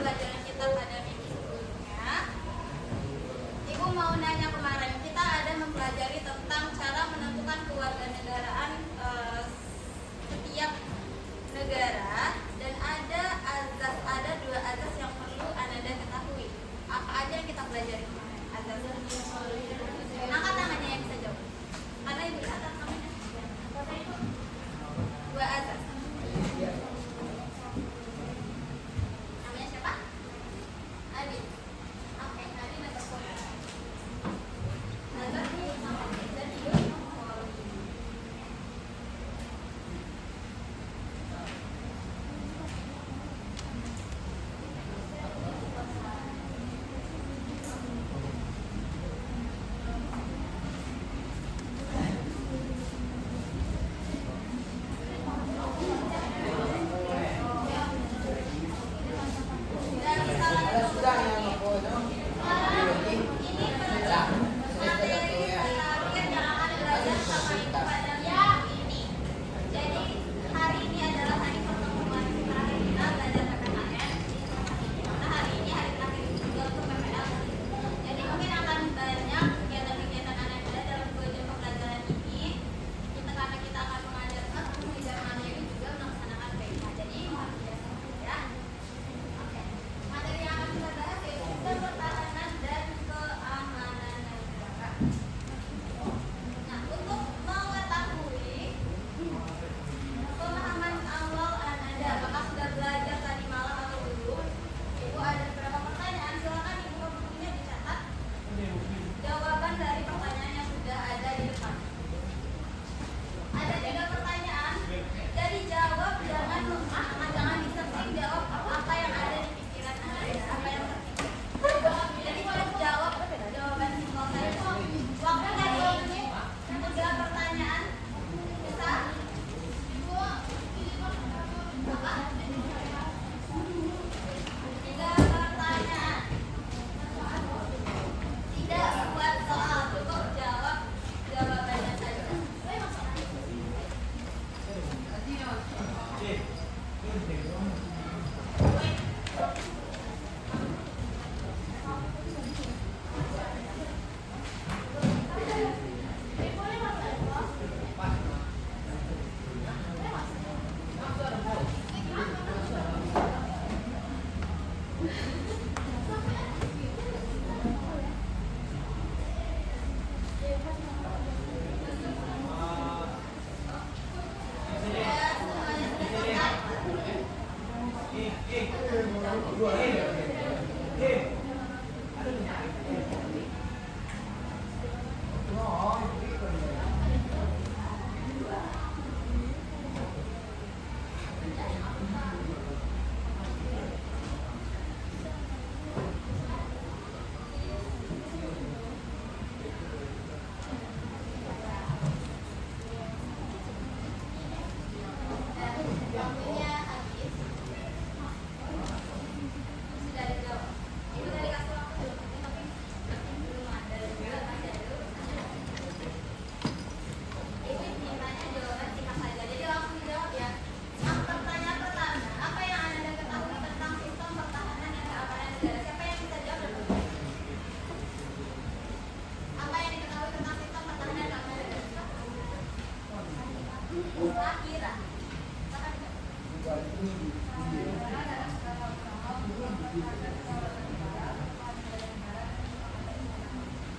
pembelajaran kita pada minggu sebelumnya, Ibu mau nanya kemarin kita ada mempelajari tentang cara menentukan kewarganegaraan setiap negara dan ada dua azas yang perlu Anda ketahui. Apa aja yang kita pelajari kemarin? Azas. Angkat tangannya yang bisa jawab. Karena Ibu lihat namanya. Dua azas. Namanya siapa? Adi. Oke, Adi nomor poin. Azas ini sama dan Ibu nomor.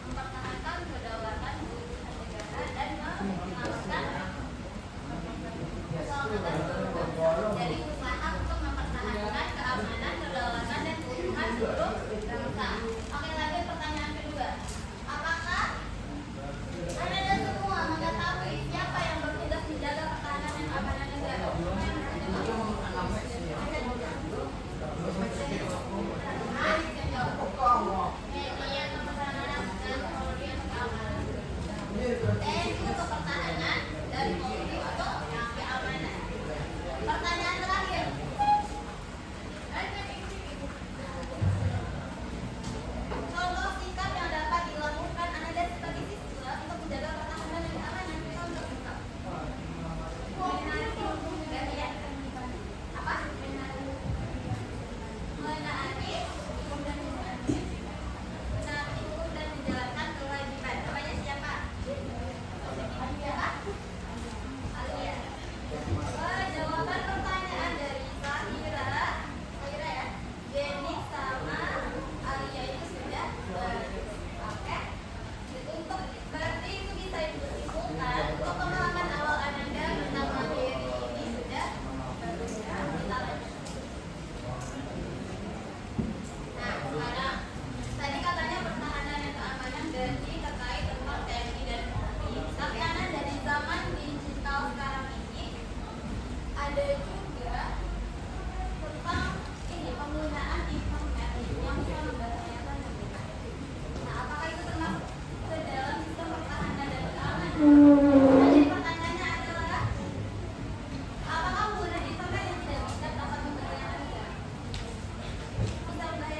Mempertahankan kedaulatan negara dan menyelamatkan jadi usaha untuk mempertahankan keamanan, kedaulatan dan keutuhan seluruh bangsa. Oke, lanjut pertanyaan kedua. Apakah Anda dan semua mengetahui siapa yang bertugas menjaga pertahanan dan keamanan negara? TNI untuk pertahanan dan Polri untuk keamanan. Pertanyaan terakhir. Nah, sekarang tadi katanya pertahanan dan keamanan berarti terkait tentang TNI dan Polri. Tapi anak dari zaman digital sekarang ini ada juga tentang ini penggunaan internet yang bisa membahayakan negara. Nah, apakah itu termasuk ke dalam sistem pertahanan dan keamanan? Nah, jadi pertanyaannya adalah apakah penggunaan internet yang tidak bijak dapat membahayakan negara? Bisa membahayakan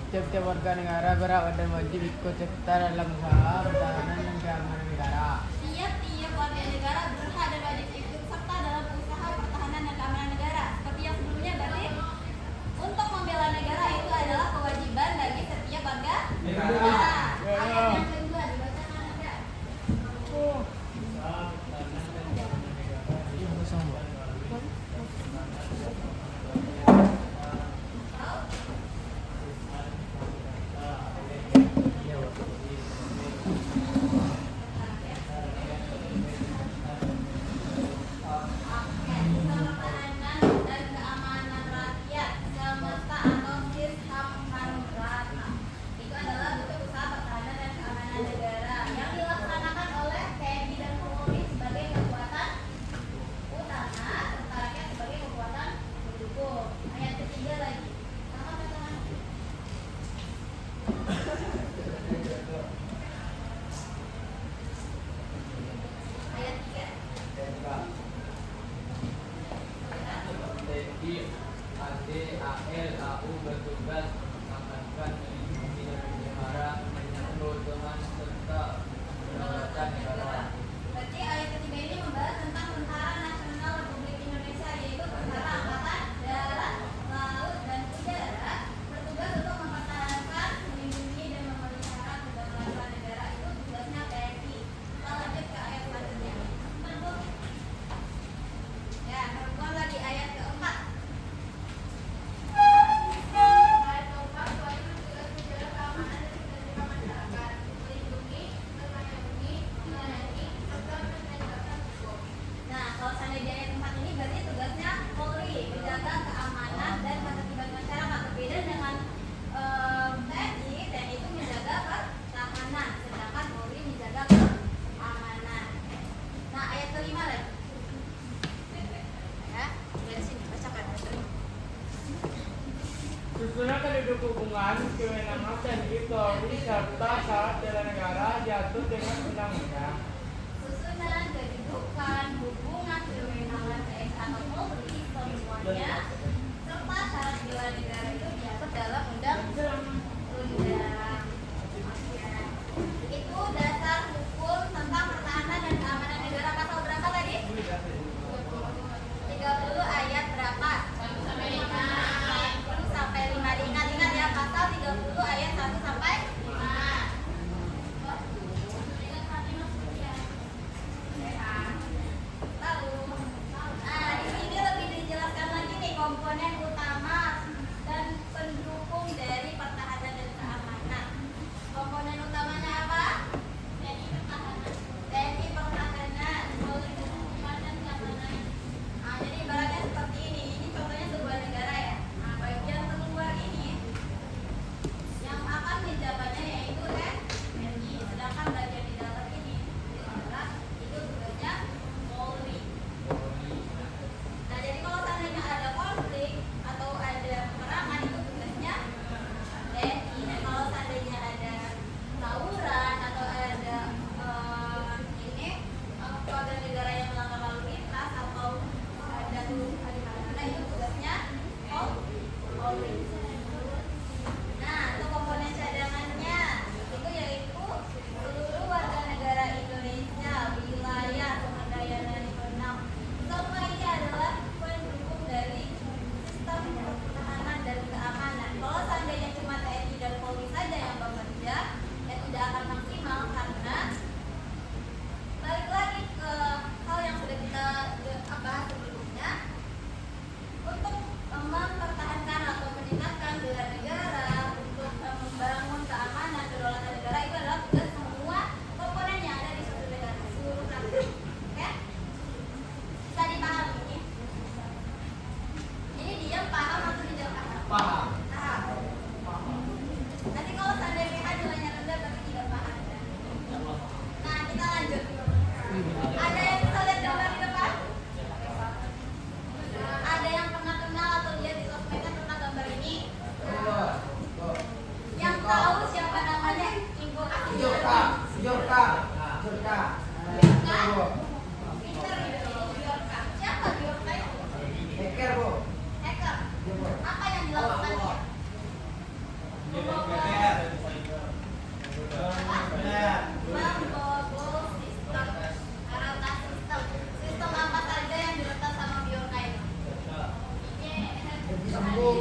Tiap-tiap warga negara berhak dan wajib ikut serta dalam usaha pertahanan dan keamanan negara. Tiap-tiap warga negara berhak dan wajib ikut serta dalam usaha pertahanan dan keamanan negara. Seperti yang sebelumnya berarti untuk membela negara itu adalah kewajiban bagi setiap warga negara. Ayat yang kedua dibacakan ada. Pertahanan dan keamanan rakyat semesta atau Sishamhanrata itu adalah bentuk usaha pertahanan dan keamanan negara yang dilaksanakan oleh TNI dan Polri sebagai kekuatan utama serta rakyat sebagai kekuatan pendukung. Ayat ketiga lagi. Sama pasangan. Ayat 3. TNI, AD, AL, AU bertugas mengamankan, melindungi dan memelihara keutuhan serta kedaulatan negara. Berarti ayat ketiga ini membahas tentang Tentara Nasional Republik Indonesia, yaitu Tentara Angkatan Darat, Laut, dan Udara, bertugas untuk mempertahankan, melindungi, dan memelihara kedaulatan negara. Itu tugasnya TNI. Kita lanjut ke ayat selanjutnya. Ya, perempuan lagi ayat keempat. Ayat keempat, wajib tugas menjaga keamanan dan ketertiban masyarakat, melindungi, mengayomi, melayani, serta menegakkan hukum. Nah, kalau seandainya di ayat 4 ini berarti tugasnya Polri menjaga keamanan dan ketertiban masyarakat. Berbeda dengan TNI itu menjaga pertahanan, sedangkan Polri menjaga keamanan. Nah, ayat kelima lagi. Ya, dari sini bacakan. Susunan kedudukan hubungan, kewenangan TNI, Polri, serta syarat bela negara diatur dengan undang-undang. Susunan kedudukan, hubungan, kewenangan TNI atau Polri semuanya serta syarat bela negara itu diatur dalam undang-undang. Itu dasar hukum tentang pertahanan dan keamanan negara. Pasal berapa tadi? 30 ayat berapa? 1 sampai 5. 1 sampai 5. Diingat-ingat ya, pasal 30 ayat 1 sampai 5. Ingat Fatimah seperti ya.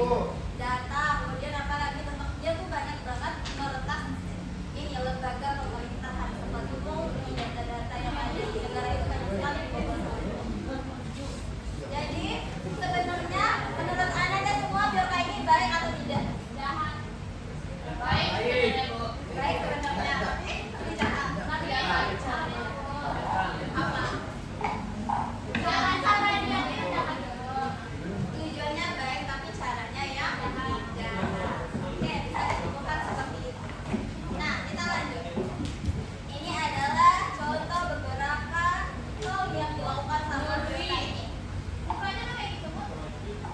data, kemudian apa lagi tempat dia tuh banyak banget meletak ini lembaga pemerintahan seperti itu, data-data yang ada di negara itu banyak sekali dibobol. Jadi sebenarnya menurut Anda semua biorka ini baik atau tidak? Jahat. Baik. Baik sebenarnya. Tapi jahat. Apa? Jangan sampai dia jahat. Tujuannya baik tapi caranya yang jahat. Oke, bisa ditemukan seperti itu. Nah, kita lanjut. Ini adalah contoh beberapa hal yang dilakukan sama biorka ini. Bukannya kayak gitu, Bu?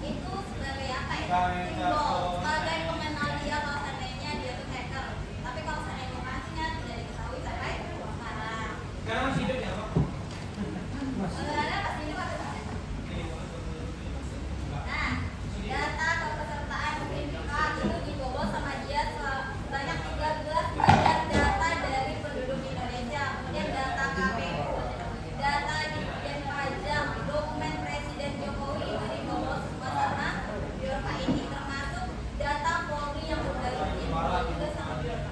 Itu sebagai apa ya? Simbol, sebagai pengenal dia kalau seandainya dia tuh hacker. Tapi kalau seandainya lokasinya tidak diketahui sampai sekarang. Sekarang masih hidup ya, Pak? Sebenarnya pas ini waktu itu. Nah, data kepesertaan BPK itu dibobol sama dia sebanyak 13 miliar data dari penduduk Indonesia. Kemudian data KPU, data Ditjen Pajak, dokumen Presiden Jokowi itu dibobol semua sama biorka ini, termasuk data Polri yang sudah dibobol juga sama biorka.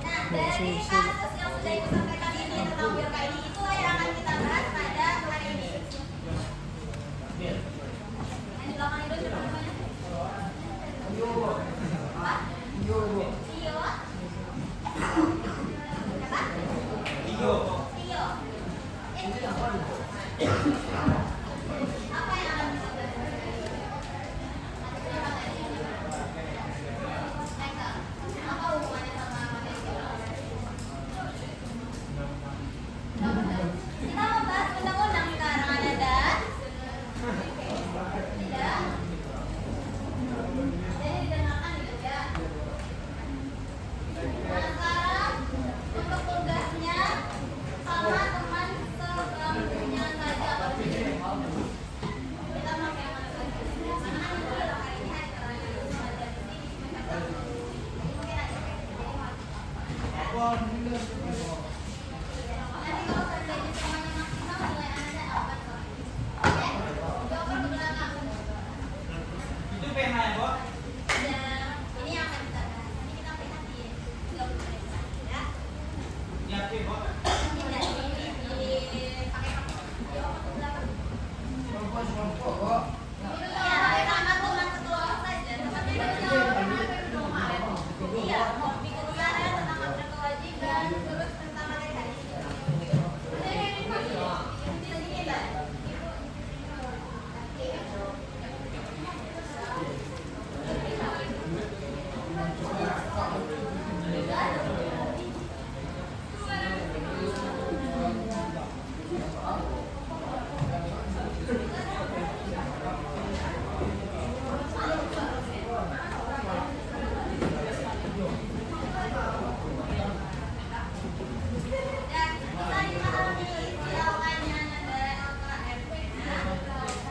Nah, dari kasus yang sudah ibu sampaikan ini tentang biorka ini, itulah yang akan kita bahas pada hari ini. Yang di belakang itu siapa namanya? Apa? Tio. Siapa? Tio. Tio. Apa yang akan kita bahas? Apa hubungannya sama materi kita? Kita membahas undang-undang sekarang ada tidak? Jadi didengarkan gitu ya. Nah sekarang untuk tugasnya sama teman sebangkunya saja. Kita pakai yang mana saja. Karena kan itu adalah hari ini hari terakhir ada di sini. Mungkin ada nanti kalau kerjanya semuanya maksimal nilai Anda apa tuh? Oke? Jawaban ke belakang. Itu pena ya, Pak? Ya, ini yang akan kita bahas. Nanti kita lihat di 30 menit lagi ya. Iya, Pak. Tidak pakai apa? Jawaban ke belakang. Iya, pakai nama teman sekelompok saja. Seperti itu jawaban apa yang udah kemarin. Iya, di kuliah tentang hak dan kewajiban, terus tentang materi hari ini. Materi hari ini begini lah. Dan bisa dipahami silakannya Nanda LKMP.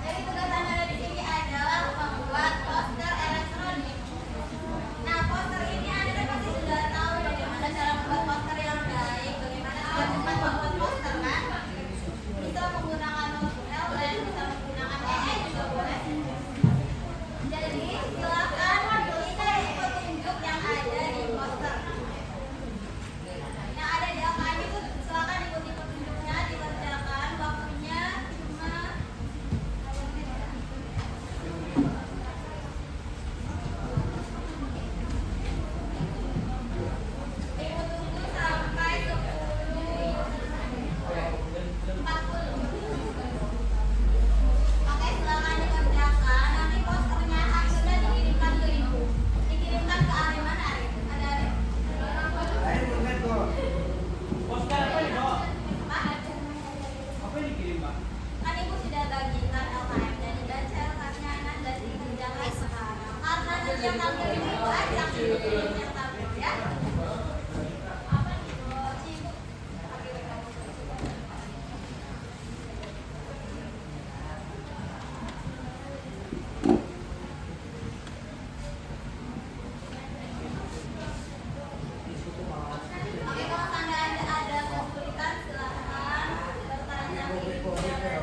Jadi tugas Anda di sini adalah membuat poster elektronik. Nah, poster ini Anda pasti sudah tahu bagaimana cara membuat poster yang baik, bagaimana cara cepat membuat poster kan? Bisa menggunakan novel dan bisa menggunakan AI juga boleh. Jadi silakan kita ikut tunjuk yang ada di poster. Yang ada di LKM itu silakan ikuti petunjuknya, dikerjakan waktunya cuma ibu tunggu sampai 10.40. Oke, silakan dikerjakan. Nanti posternya hasilnya dikirimkan ke ibu. Dikirimkan ke Arif. Mana Arif? Ada Arif? Poster apa nih, Pak? Pak? Apa yang dikirim, Pak? Kan ibu sudah bagikan LKM dan dibaca LKM-nya dan dikerjakan sekarang. Karena nanti yang tampil ini ibu ajak ibu yang tampil ya. Apa nih? Oh, si ibu. Pakai kamu. Oke, kalau tanda ada kesulitan silakan bertanya ke ibu yang ada.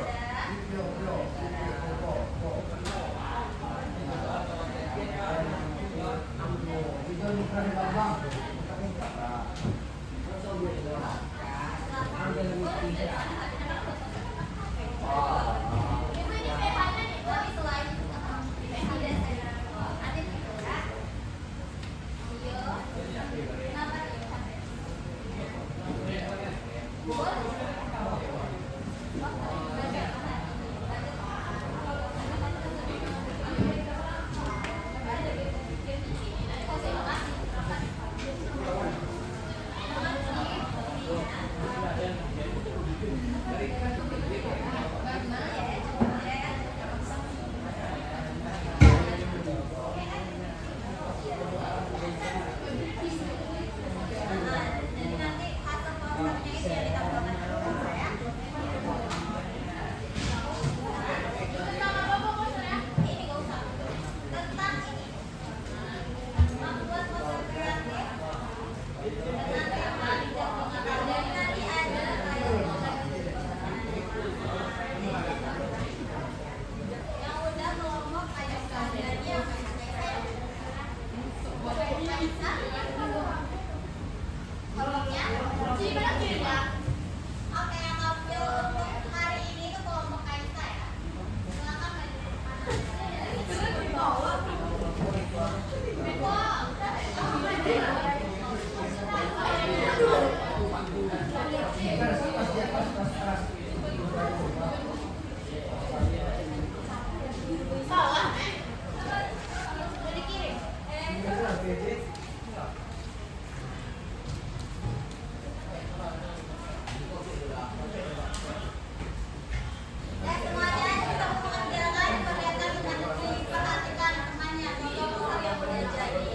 Jadi nanti hasil posternya itu yang ditambahkan dulu ya. Tentang apa posternya? Ini nggak usah. Tentang ini. Membuat poster kreatif dengan tema jago ngakak. Jadi nanti ada kayak yang udah kelompok kayak kalian yang kelompoknya jadi pada kirim ya. Oke, yang tampil untuk hari ini itu kelompok Kaisa ya. Silakan maju ke depan. Salah. Udah dikirim. Dan semuanya kita mengerjakan kegiatan dengan diperhatikan temannya. Contoh poster yang udah jadi.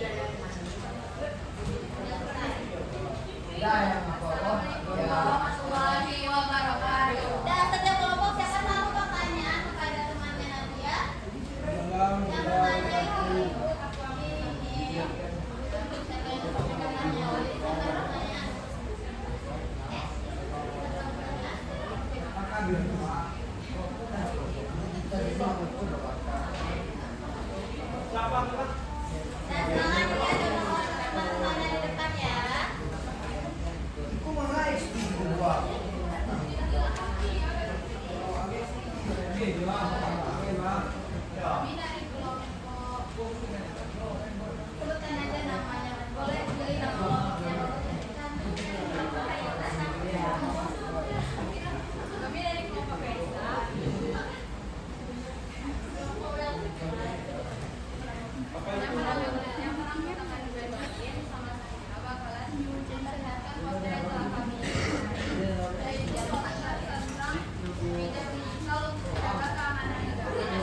Warahmatullahi wabarakatuh. Dan setiap kelompok siapa tahu pertanyaan kepada temannya Nadia. Yang bertanya itu ibu ini. Siapa yang bertanya? Jadi siapa yang bertanya? Dan jangan dilihat dulu teman-temannya di depan ya. Kami dari kelompok. Sebutkan aja namanya. Boleh pilih nama kelompoknya. Kami dari kelompok Kaisa. Yang pertama akan dibagiin sama saya bakalan memperlihatkan poster yang telah kami dari dia poster tentang bidang digital untuk menjaga keamanan negara.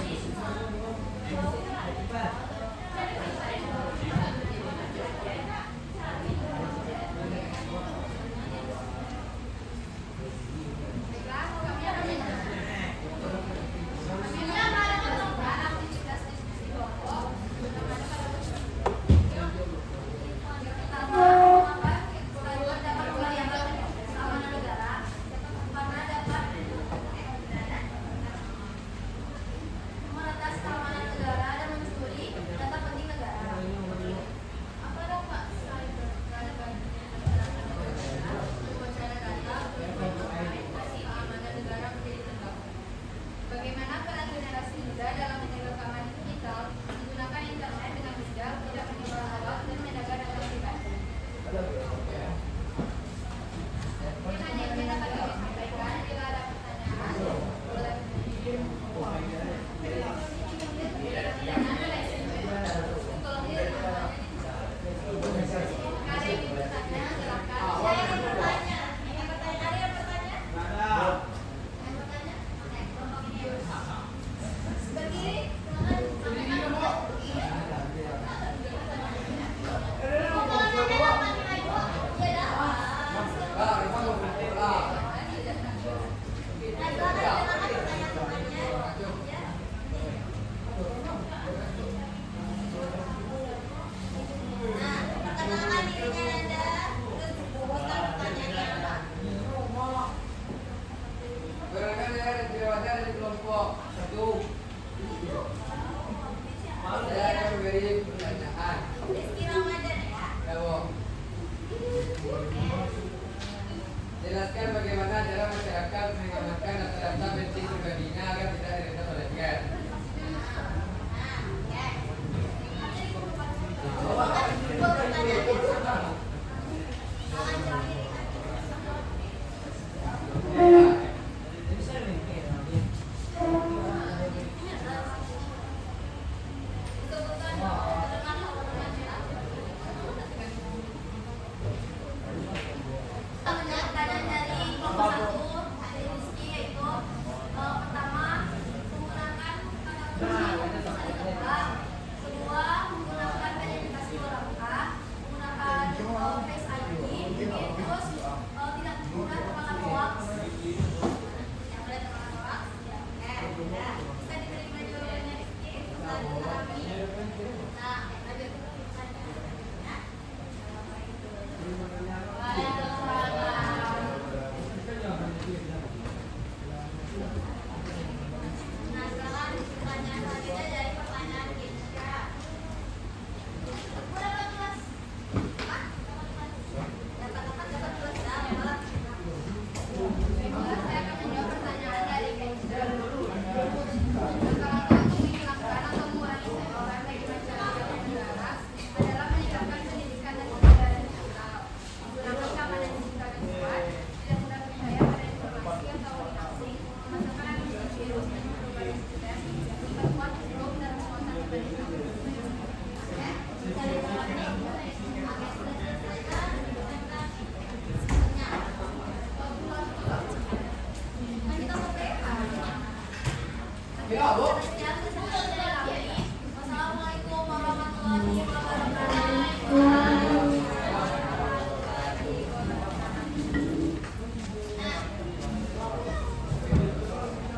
Sekian kesempatan dari kami. Wassalamualaikum warahmatullahi wabarakatuh.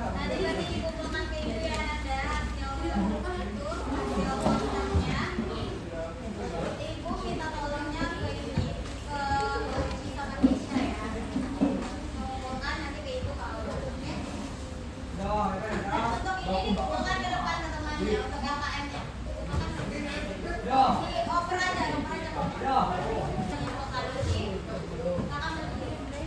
Nanti lagi dikumpulkan ke ibu ya Nanda hasil itu hasil uangnya. Ibu minta tolongnya ke ini ke Uci sama Keisha ya. Mengumpulkan nanti ke ibu kalau oke. Untuk ini dikumpulkan ke depan teman-temannya untuk LKM-nya. Dikumpulkan ke sini. Dioper aja. Menyimpulkan Uci. Kakak berdiri.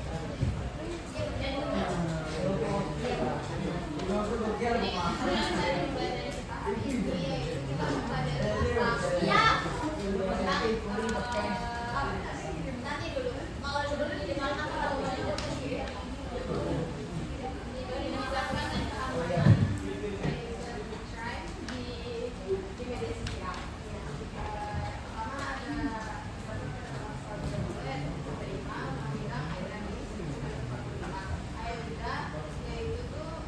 Nanti dulu, mau dulu di mana kalau balik ke sini. Di media sosial. Pertama ada yaitu tuh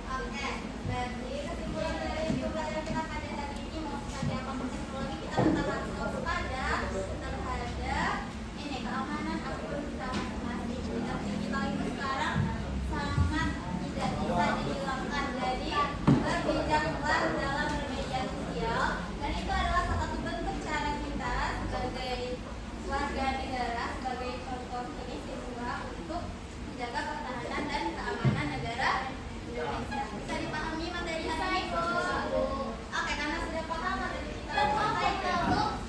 Oke, berarti kesimpulan dari pembelajaran kita pada hari ini mau seperti apa teknologi kita tetap harus waspada terhadap ini keamanan akun kita masing-masing. Jejak digital itu sekarang sangat tidak bisa dihilangkan. Jadi berbijaklah dalam bermedia sosial dan itu adalah salah satu bentuk cara kita sebagai warga negara, sebagai contoh ini siswa untuk menjaga pertahanan dan keamanan negara Indonesia. Bisa dipahami materi hari ini? Oke, karena sudah paham materi kita mulai untuk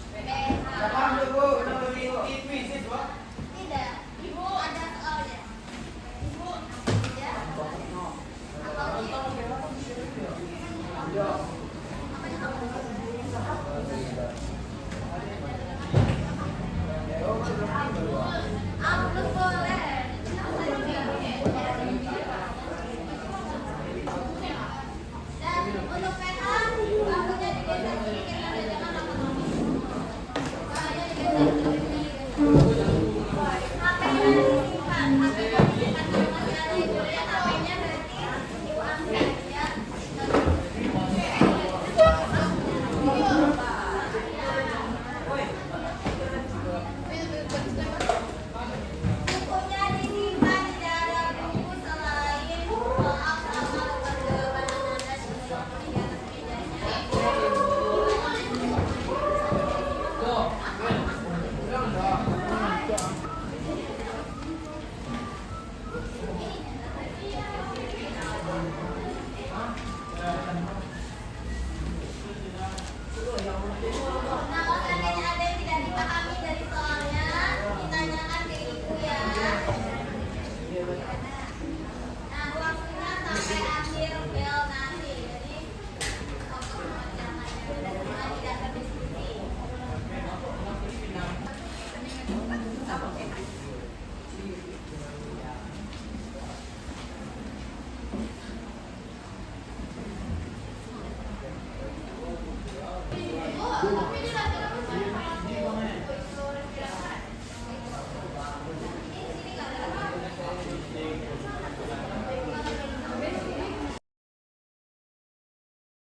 tidak, Ibu ada soalnya. Ibu, ya. Upload boleh. Dan untuk PH, lampunya digeser sedikit dan jangan lama-lama. Cahaya digeser sedikit. HP-nya disimpan, HP-nya disimpan kalau masih ada ibu lihat HP-nya berarti ibu ambil ya. Bukunya disimpan di dalam buku selain maaf sama perjalanan Anda sudah di atas mejanya. Nah, kalau seandainya ada yang tidak dipahami dari soalnya, ditanyakan ke ibu ya. Nah, waktunya sampai akhir bel nanti. Jadi, fokus mengerjakannya dan semua tidak berdiskusi. Bu, tapi